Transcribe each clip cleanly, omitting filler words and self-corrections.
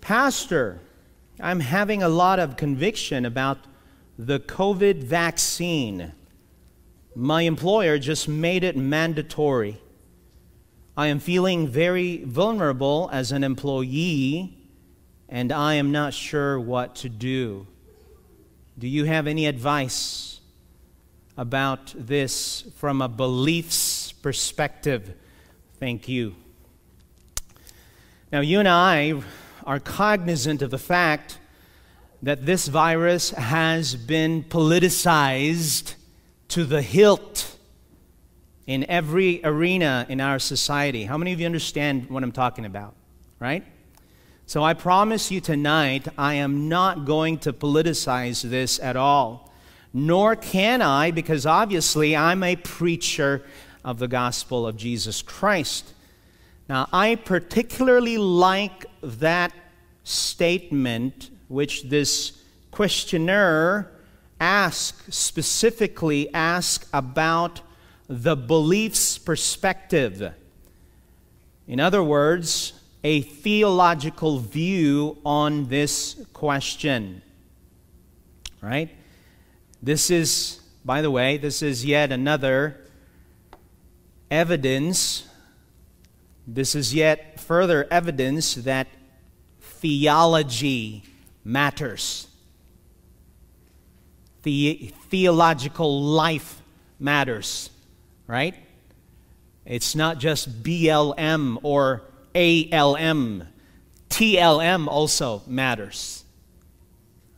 Pastor, I'm having a lot of conviction about the COVID vaccine. My employer just made it mandatory. I am feeling very vulnerable as an employee, and I am not sure what to do. Do you have any advice about this from a beliefs perspective? Thank you. Now, you and I are cognizant of the fact that this virus has been politicized to the hilt in every arena in our society. How many of you understand what I'm talking about, right? So I promise you tonight, I am not going to politicize this at all. Nor can I, because obviously I'm a preacher of the gospel of Jesus Christ. Now, I particularly like that statement which this questionnaire specifically asks about the beliefs perspective. In other words, a theological view on this question. Right? This is, by the way, this is yet another evidence. This is yet further evidence that theology matters. Theological life matters, right? It's not just BLM or ALM. TLM also matters.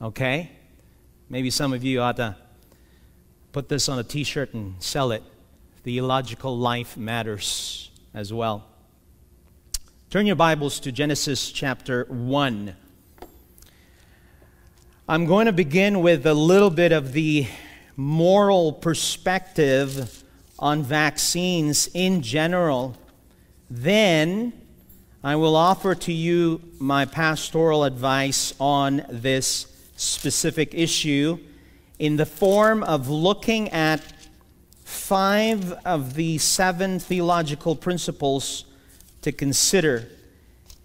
Okay? Maybe some of you ought to put this on a t-shirt and sell it. Theological life matters as well. Turn your Bibles to Genesis chapter 1. I'm going to begin with a little bit of the moral perspective on vaccines in general. Then I will offer to you my pastoral advice on this specific issue in the form of looking at 5 of the 7 theological principles to consider.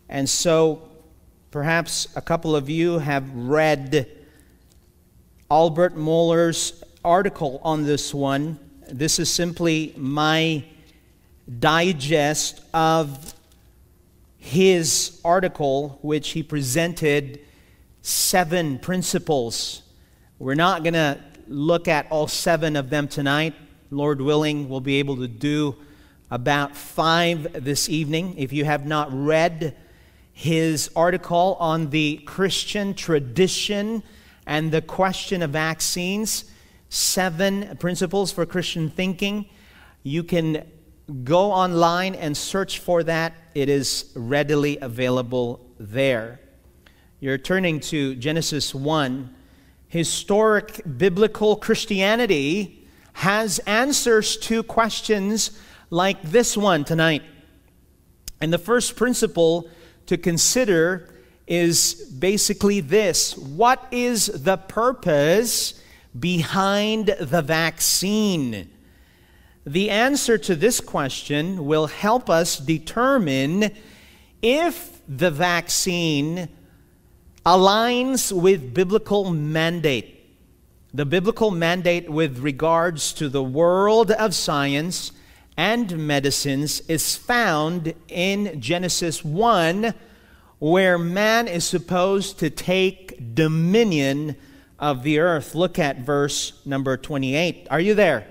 And so perhaps a couple of you have read Albert Mohler's article on this one. This is simply my digest of his article, which he presented 7 principles. We're not going to look at all 7 of them tonight. Lord willing, we'll be able to do about 5 this evening. If you have not read his article on the Christian tradition and the question of vaccines, 7 principles for Christian thinking, you can go online and search for that. It is readily available there. You're turning to Genesis 1. Historic biblical Christianity has answers to questions like this one tonight. And the first principle to consider is basically this: what is the purpose behind the vaccine? The answer to this question will help us determine if the vaccine aligns with biblical mandate. The biblical mandate with regards to the world of science and medicines is found in Genesis 1, where man is supposed to take dominion of the earth. Look at verse number 28. Are you there?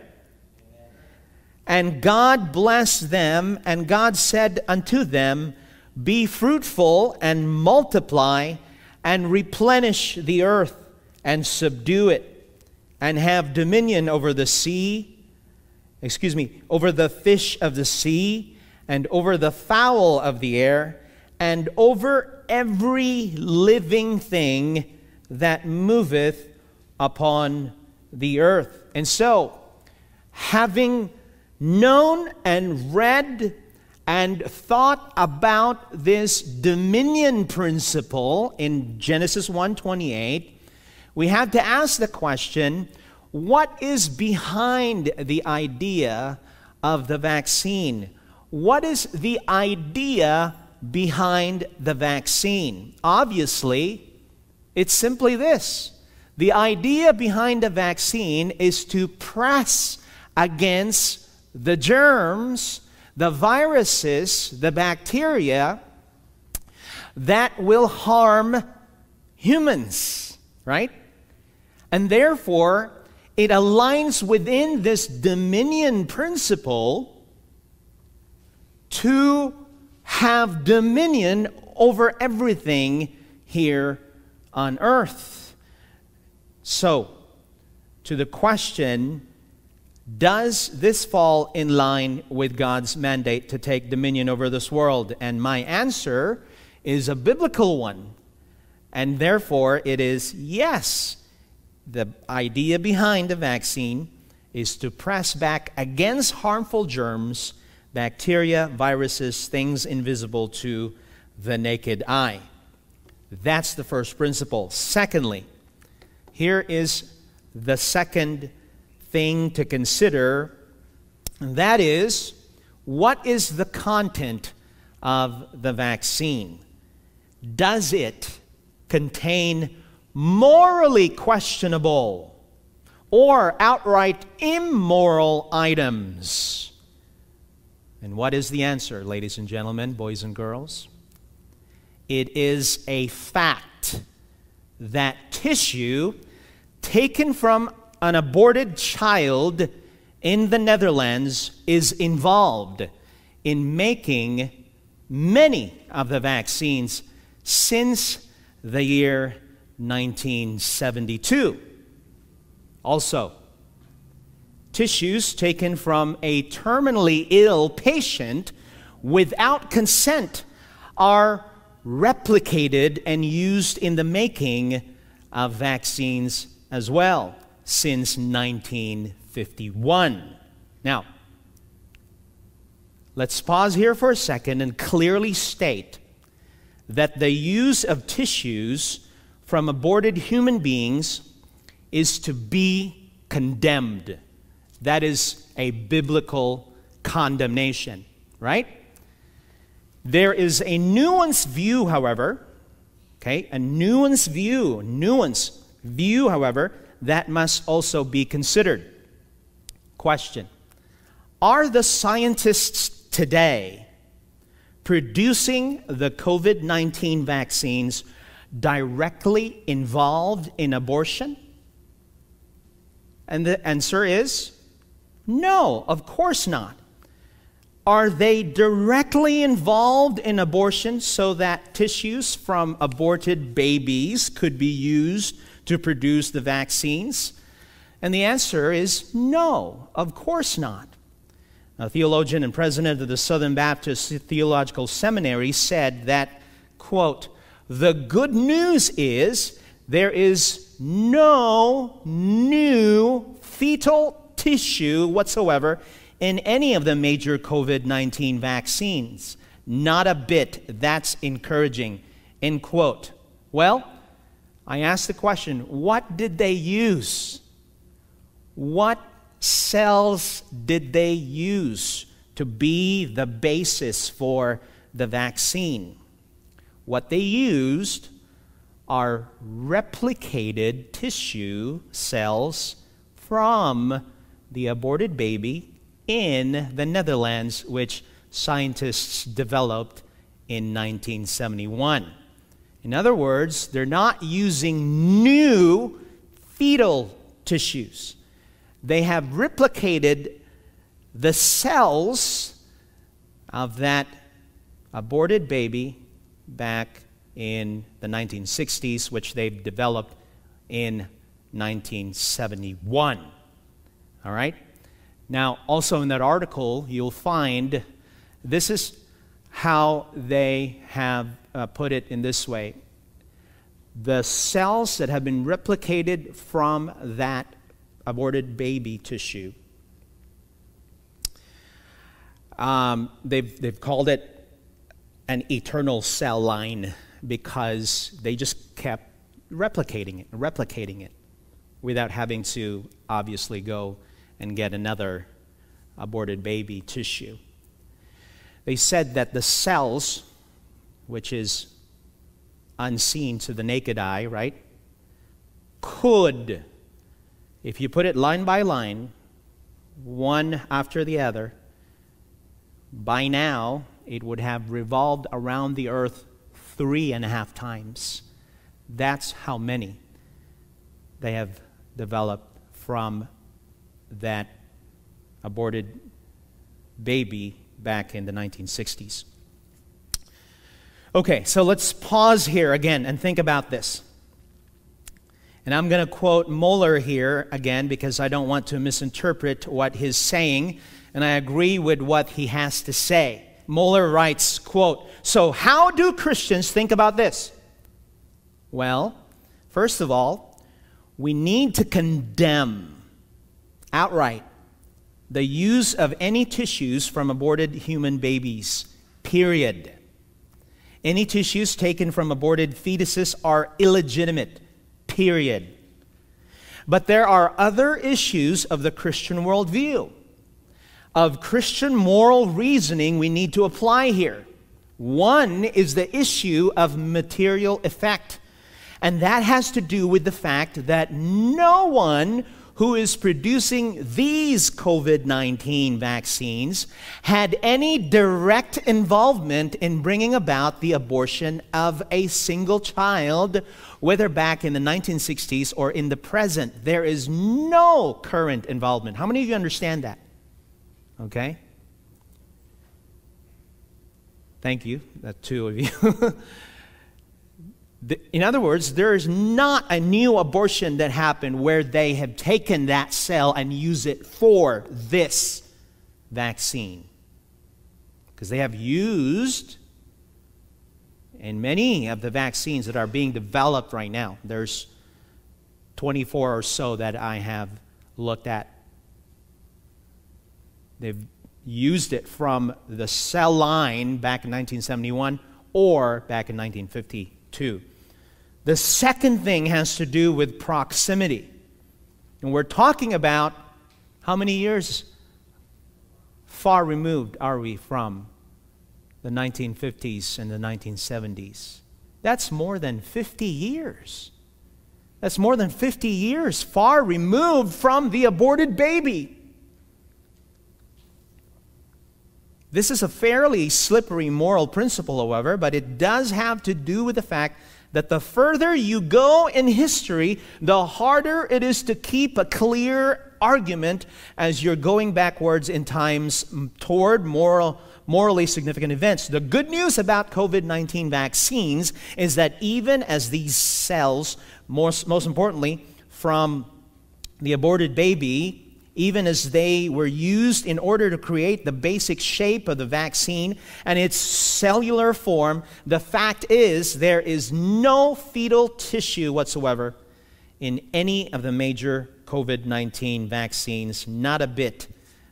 And God blessed them, and God said unto them, be fruitful and multiply, and replenish the earth, and subdue it, and have dominion over the over the fish of the sea, and over the fowl of the air, and over every living thing that moveth upon the earth. And so, having known and read and thought about this dominion principle in Genesis 1:28, we have to ask the question, what is behind the idea of the vaccine? What is the idea behind the vaccine? Obviously, it's simply this. The idea behind the vaccine is to press against the germs, the viruses, the bacteria that will harm humans, right? And therefore, it aligns within this dominion principle to have dominion over everything here on earth. So, to the question, does this fall in line with God's mandate to take dominion over this world? And my answer is a biblical one. And therefore, it is yes. The idea behind the vaccine is to press back against harmful germs, bacteria, viruses, things invisible to the naked eye. That's the first principle. Secondly, here is the second thing to consider, and that is, what is the content of the vaccine? Does it contain morally questionable or outright immoral items? And what is the answer, ladies and gentlemen, boys and girls? It is a fact that tissue taken from an aborted child in the Netherlands is involved in making many of the vaccines since the year 1972. Also, tissues taken from a terminally ill patient without consent are replicated and used in the making of vaccines as well since 1951. Now, let's pause here for a second and clearly state that the use of tissues from aborted human beings is to be condemned. That is a biblical condemnation, right? There is a nuanced view, however, a nuanced view, however, that must also be considered. Question: are the scientists today producing the COVID-19 vaccines directly involved in abortion? And the answer is no, of course not. Are they directly involved in abortion so that tissues from aborted babies could be used to produce the vaccines? And the answer is no, of course not. A theologian and president of the Southern Baptist Theological Seminary said that, quote, "The good news is there is no new fetal tissue whatsoever in any of the major COVID-19 vaccines. Not a bit. That's encouraging," end quote. Well, I asked the question, what did they use? What cells did they use to be the basis for the vaccine? What they used are replicated tissue cells from the aborted baby in the Netherlands, which scientists developed in 1971. In other words, they're not using new fetal tissues. They have replicated the cells of that aborted baby back in the 1960s, which they've developed in 1971. All right? Now, also in that article, you'll find this is how they have put it in this way. The cells that have been replicated from that aborted baby tissue, they've called it an eternal cell line because they just kept replicating it without having to obviously go and get another aborted baby tissue. They said that the cells which is unseen to the naked eye, right, could, if you put it line by line, one after the other, by now it would have revolved around the earth 3.5 times. That's how many they have developed from that aborted baby back in the 1960s. Okay, so let's pause here again and think about this. And I'm going to quote Mohler here again because I don't want to misinterpret what he's saying, and I agree with what he has to say. Mohler writes, quote, "So how do Christians think about this?" Well, first of all, we need to condemn outright the use of any tissues from aborted human babies, period. Any tissues taken from aborted fetuses are illegitimate, period. But there are other issues of the Christian worldview, of Christian moral reasoning we need to apply here. One is the issue of material effect, and that has to do with the fact that no one who is producing these COVID-19 vaccines had any direct involvement in bringing about the abortion of a single child, whether back in the 1960s or in the present. There is no current involvement. How many of you understand that? Okay? Thank you. That's 2 of you. In other words, there is not a new abortion that happened where they have taken that cell and used it for this vaccine. Because they have used, in many of the vaccines that are being developed right now, there's 24 or so that I have looked at. They've used it from the cell line back in 1971 or back in 1952. The second thing has to do with proximity. And we're talking about how many years far removed are we from the 1950s and the 1970s? That's more than 50 years. That's more than 50 years far removed from the aborted baby. This is a fairly slippery moral principle, however, but it does have to do with the fact that the further you go in history, the harder it is to keep a clear argument as you're going backwards in times toward morally significant events. The good news about COVID-19 vaccines is that even as these cells, most importantly from the aborted baby, even as they were used in order to create the basic shape of the vaccine and its cellular form, the fact is there is no fetal tissue whatsoever in any of the major COVID-19 vaccines, not a bit,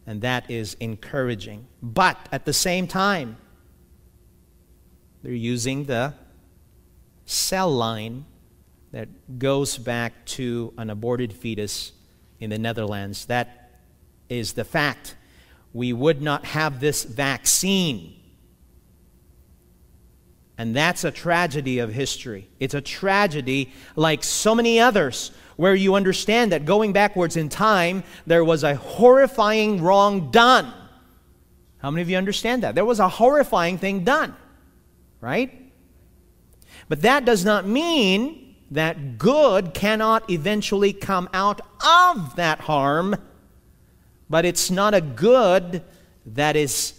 and that is encouraging. But at the same time, they're using the cell line that goes back to an aborted fetus in the Netherlands. That is the fact. We would not have this vaccine. And that's a tragedy of history. It's a tragedy like so many others, where you understand that going backwards in time, there was a horrifying wrong done. How many of you understand that? There was a horrifying thing done, right? But that does not mean that good cannot eventually come out of that harm, but it's not a good that is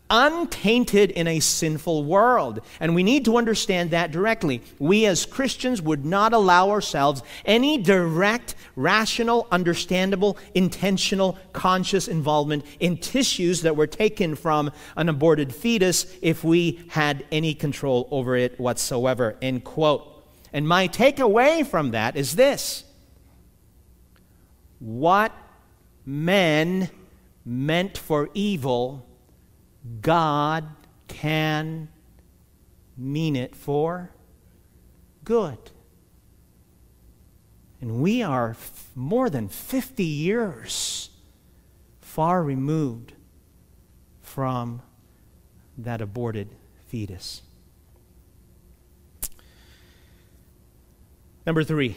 untainted in a sinful world. And we need to understand that directly. We as Christians would not allow ourselves any direct, rational, understandable, intentional, conscious involvement in tissues that were taken from an aborted fetus if we had any control over it whatsoever. End quote. And my takeaway from that is this: what men meant for evil, God can mean it for good. And we are more than 50 years far removed from that aborted fetus. Number 3,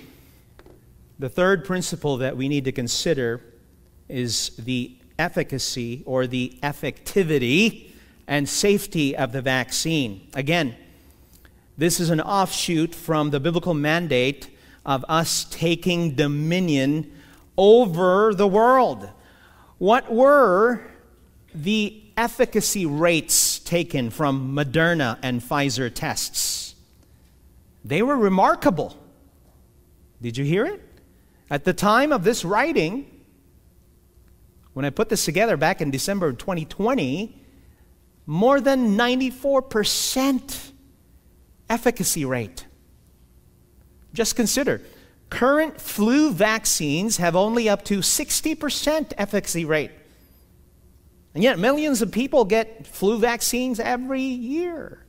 the third principle that we need to consider is the efficacy or the effectivity and safety of the vaccine. Again, this is an offshoot from the biblical mandate of us taking dominion over the world. What were the efficacy rates taken from Moderna and Pfizer tests? They were remarkable. Did you hear it? At the time of this writing, when I put this together back in December of 2020, more than 94% efficacy rate. Just consider, current flu vaccines have only up to 60% efficacy rate. And yet millions of people get flu vaccines every year.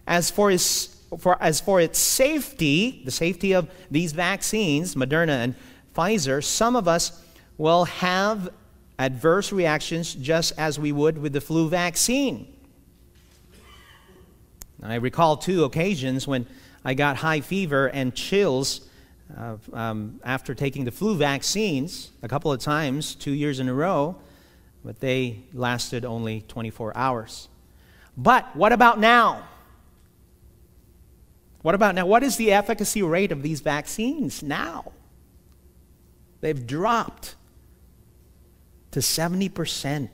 As for its safety, the safety of these vaccines, Moderna and Pfizer, some of us will have adverse reactions just as we would with the flu vaccine. I recall 2 occasions when I got high fever and chills after taking the flu vaccines a couple of times, 2 years in a row, but they lasted only 24 hours. But what about now? What about now? What is the efficacy rate of these vaccines now? They've dropped to 70%.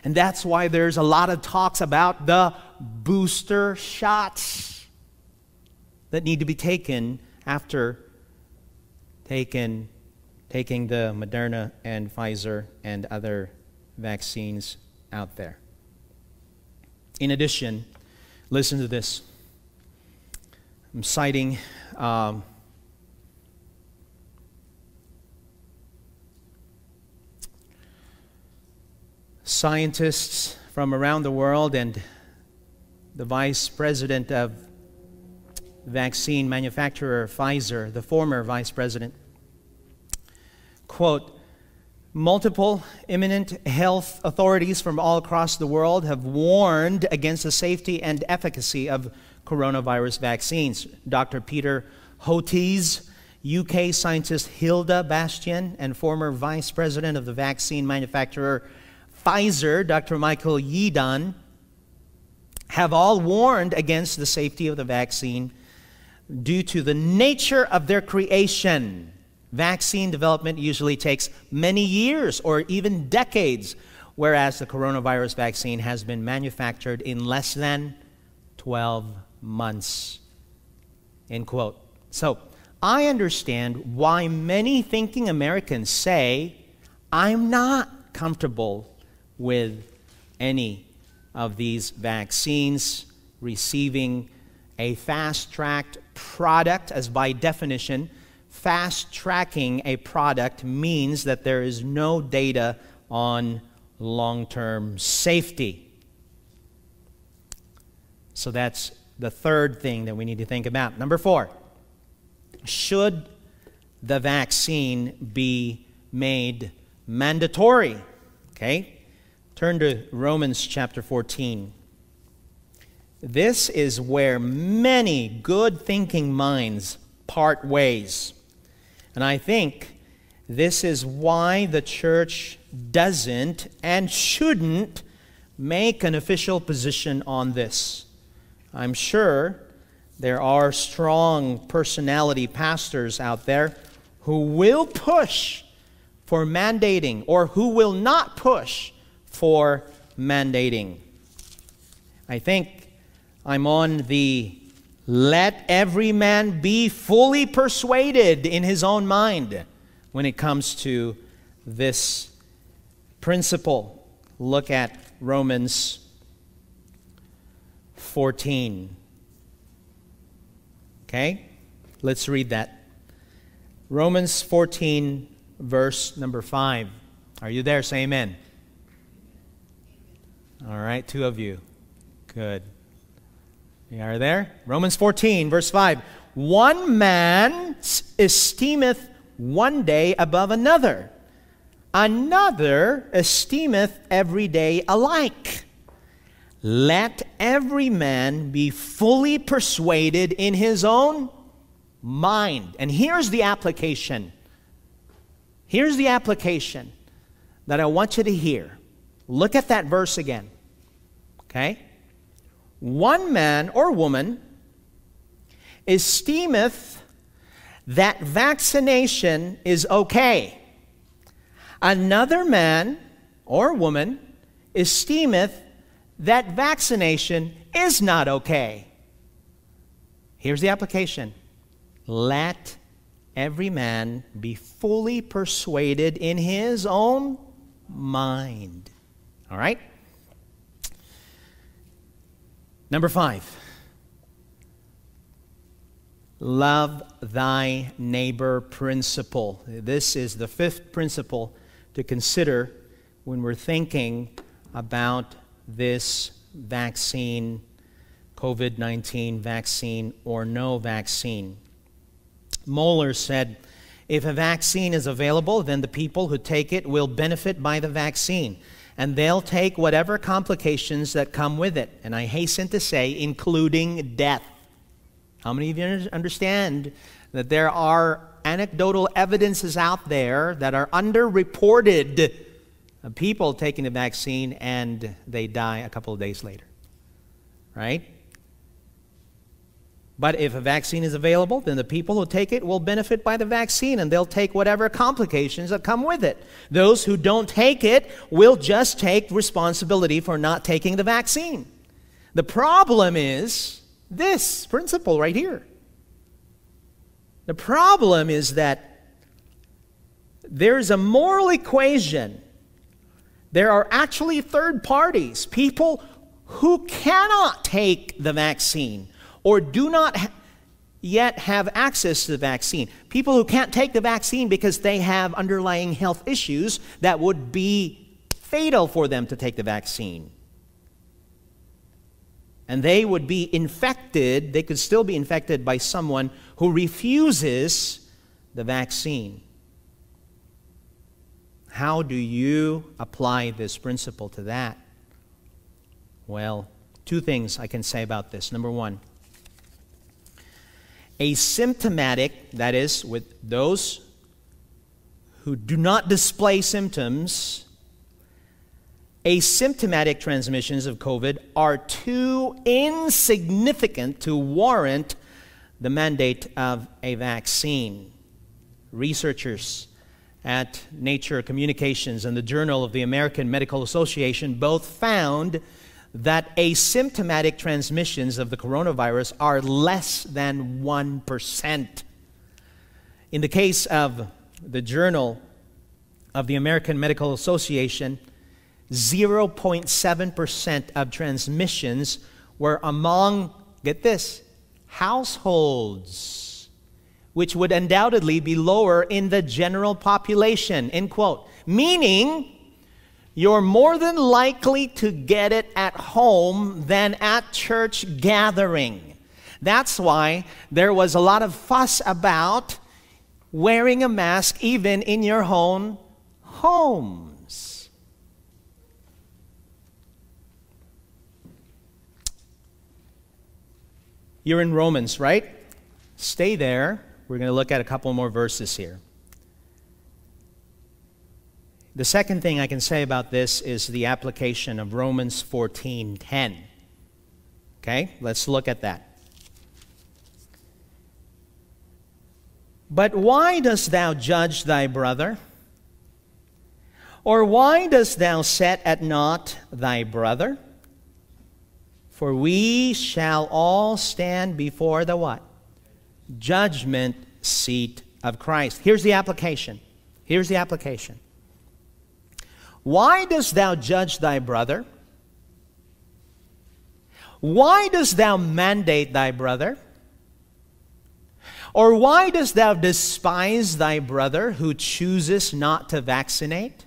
And that's why there's a lot of talks about the booster shots that need to be taken after taking the Moderna and Pfizer and other vaccines out there. In addition, listen to this. I'm citing scientists from around the world and the vice president of vaccine manufacturer Pfizer, the former vice president. Quote, multiple eminent health authorities from all across the world have warned against the safety and efficacy of coronavirus vaccines. Dr. Peter Hotez, UK scientist Hilda Bastian, and former vice president of the vaccine manufacturer Pfizer, Dr. Michael Yeadon, have all warned against the safety of the vaccine due to the nature of their creation. Vaccine development usually takes many years or even decades, whereas the coronavirus vaccine has been manufactured in less than 12 months. End quote. So, I understand why many thinking Americans say, I'm not comfortable with any of these vaccines receiving a fast-tracked product, as by definition, fast-tracking a product means that there is no data on long-term safety. So that's the third thing that we need to think about. Number 4, should the vaccine be made mandatory? Okay, turn to Romans chapter 14. This is where many good-thinking minds part ways. And I think this is why the church doesn't and shouldn't make an official position on this. I'm sure there are strong personality pastors out there who will push for mandating or who will not push for mandating. I think I'm on the let every man be fully persuaded in his own mind when it comes to this principle. Look at Romans 14. Okay? Let's read that. Romans 14, verse number 5. Are you there? Say amen. All right, 2 of you. Good. You are there? Romans 14, verse 5. One man esteemeth one day above another. Another esteemeth every day alike. let every man be fully persuaded in his own mind. And here's the application. Here's the application that I want you to hear. Look at that verse again. Okay? One man or woman esteemeth that vaccination is okay. Another man or woman esteemeth that vaccination is not okay. Here's the application. Let every man be fully persuaded in his own mind. All right? Number 5. Love thy neighbor principle. This is the 5th principle to consider when we're thinking about this vaccine, COVID-19 vaccine or no vaccine. Moeller said, if a vaccine is available, then the people who take it will benefit by the vaccine, and they'll take whatever complications that come with it. And I hasten to say, including death. How many of you understand that there are anecdotal evidences out there that are underreported of people taking the vaccine and they die a couple of days later? Right? But if a vaccine is available, then the people who take it will benefit by the vaccine, and they'll take whatever complications that come with it. Those who don't take it will just take responsibility for not taking the vaccine. The problem is this principle right here. The problem is that there's a moral equation. There are actually third parties, people who cannot take the vaccine or do not yet have access to the vaccine. People who can't take the vaccine because they have underlying health issues that would be fatal for them to take the vaccine. And they would be infected, they could still be infected by someone who refuses the vaccine. How do you apply this principle to that? Well, 2 things I can say about this. Number 1, asymptomatic, that is, with those who do not display symptoms, asymptomatic transmissions of COVID are too insignificant to warrant the mandate of a vaccine. Researchers at Nature Communications and the Journal of the American Medical Association both found that asymptomatic transmissions of the coronavirus are less than 1%. In the case of the Journal of the American Medical Association, 0.7% of transmissions were among, get this, households, which would undoubtedly be lower in the general population, end quote. Meaning, you're more than likely to get it at home than at church gathering. That's why there was a lot of fuss about wearing a mask even in your own homes. You're in Romans, right? Stay there. We're going to look at a couple more verses here. The second thing I can say about this is the application of Romans 14:10. Okay, let's look at that. But why dost thou judge thy brother? Or why dost thou set at naught thy brother? For we shall all stand before the what? Judgment seat of Christ. Here's the application. Here's the application. Why dost thou judge thy brother? Why dost thou mandate thy brother? Or why dost thou despise thy brother who chooses not to vaccinate?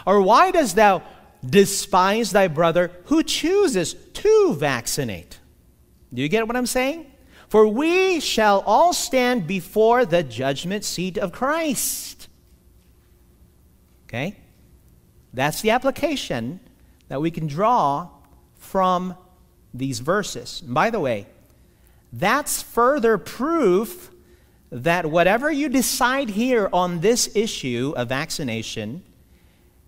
Or why dost thou despise thy brother who chooses to vaccinate? Do you get what I'm saying? For we shall all stand before the judgment seat of Christ. Okay? That's the application that we can draw from these verses. And by the way, that's further proof that whatever you decide here on this issue of vaccination,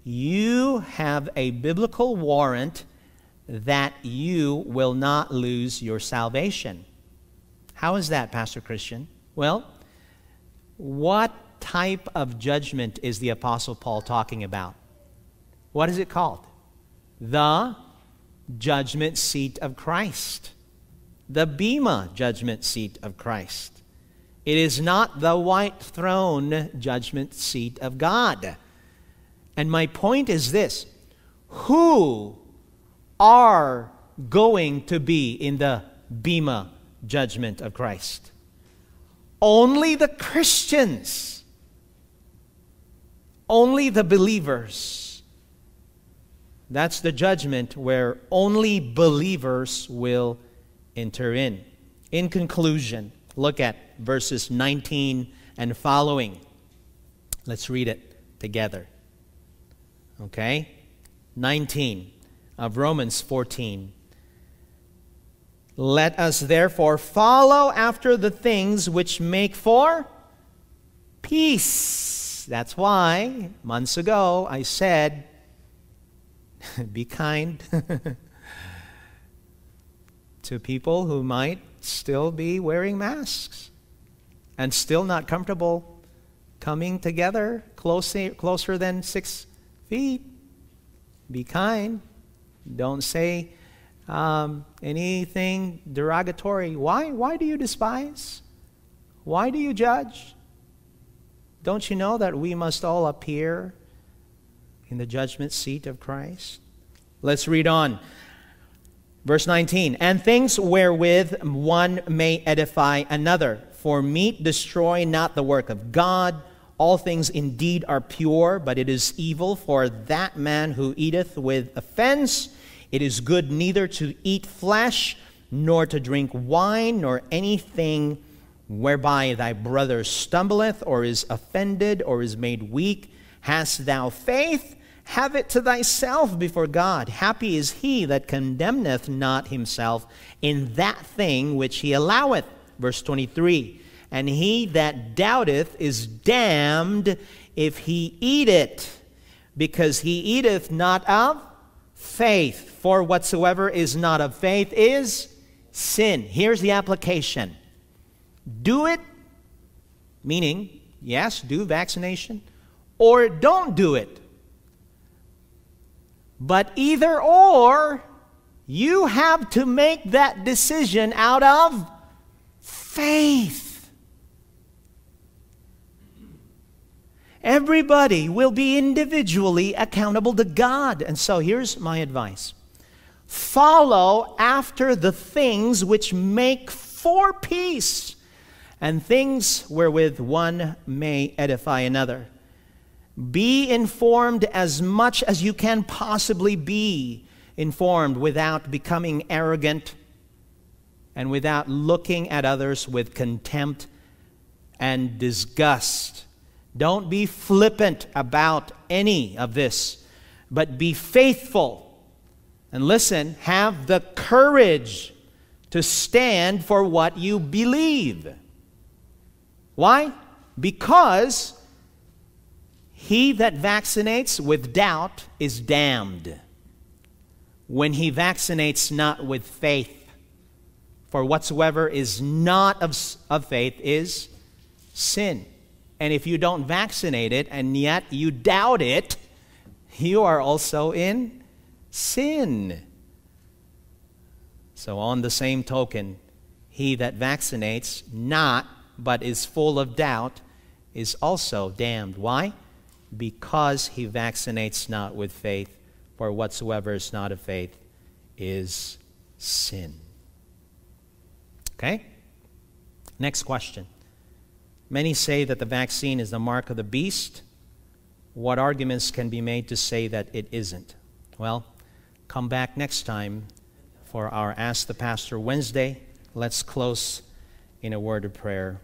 you have a biblical warrant that you will not lose your salvation. How is that, Pastor Christian? Well, what type of judgment is the Apostle Paul talking about? What is it called? The judgment seat of Christ. The Bema judgment seat of Christ. It is not the white throne judgment seat of God. And my point is this: who are going to be in the Bema judgment of Christ? Only the Christians. Only the believers. That's the judgment where only believers will enter in. In conclusion, look at verses 19 and following. Let's read it together. Okay? 19 of Romans 14. Let us therefore follow after the things which make for peace. That's why months ago I said, be kind to people who might still be wearing masks and still not comfortable coming together closer than 6 feet. Be kind. Don't say anything derogatory. Why do you despise? Why do you judge? Don't you know that we must all appear in the judgment seat of Christ? Let's read on. Verse 19. And things wherewith one may edify another. For meat destroy not the work of God. All things indeed are pure, but it is evil for that man who eateth with offense. It is good neither to eat flesh, nor to drink wine, nor anything whereby thy brother stumbleth, or is offended, or is made weak. Hast thou faith? Have it to thyself before God. Happy is he that condemneth not himself in that thing which he alloweth. Verse 23. And he that doubteth is damned if he eat it, because he eateth not of faith. For whatsoever is not of faith is sin. Here's the application. Do it, meaning, yes, do vaccination, or don't do it. But either or, you have to make that decision out of faith. Everybody will be individually accountable to God. And so here's my advice. Follow after the things which make for peace, and things wherewith one may edify another. Be informed as much as you can possibly be informed without becoming arrogant and without looking at others with contempt and disgust. Don't be flippant about any of this, but be faithful. And listen, have the courage to stand for what you believe. Why? Because he that vaccinates with doubt is damned, when he vaccinates not with faith. For whatsoever is not of faith is sin. And if you don't vaccinate it and yet you doubt it, you are also in sin. So on the same token, he that vaccinates not but is full of doubt is also damned. Why? Because he vaccinates not with faith, for whatsoever is not of faith is sin. Okay? Next question. Many say that the vaccine is the mark of the beast. What arguments can be made to say that it isn't? Well, come back next time for our Ask the Pastor Wednesday. Let's close in a word of prayer.